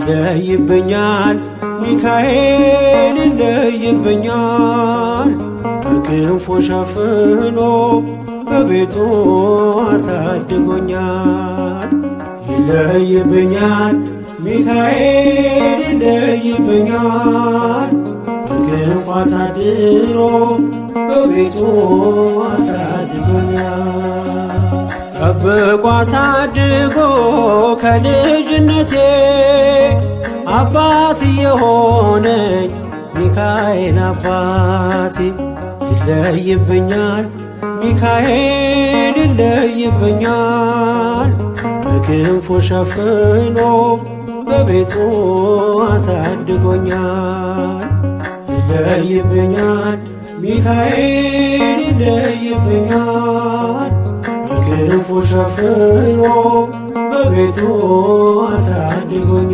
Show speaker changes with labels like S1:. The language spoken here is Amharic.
S1: ይለይብኛል ሚካኤል ይለይብኛል በክንፉ ሸፍኖ በቤቱ አሳድጎኛል። ይለይብኛል ሚካኤል ይለይብኛል በክንፉ አሳድሮ በቤቱ አሳድጎኛል። ጠብቆ አሳድጎ ከልጅነቴ አባት የሆነኝ ሚካኤል አባቴ ይለይብኛል ሚካኤል ይለይብኛል በክንፉ ሸፍኖ በቤቱ አሳድጎኛል። ይለይብኛል ሚካኤል ይለይብኛል በክንፉ ሸፍኖ በቤቱ አሳድጎኛል።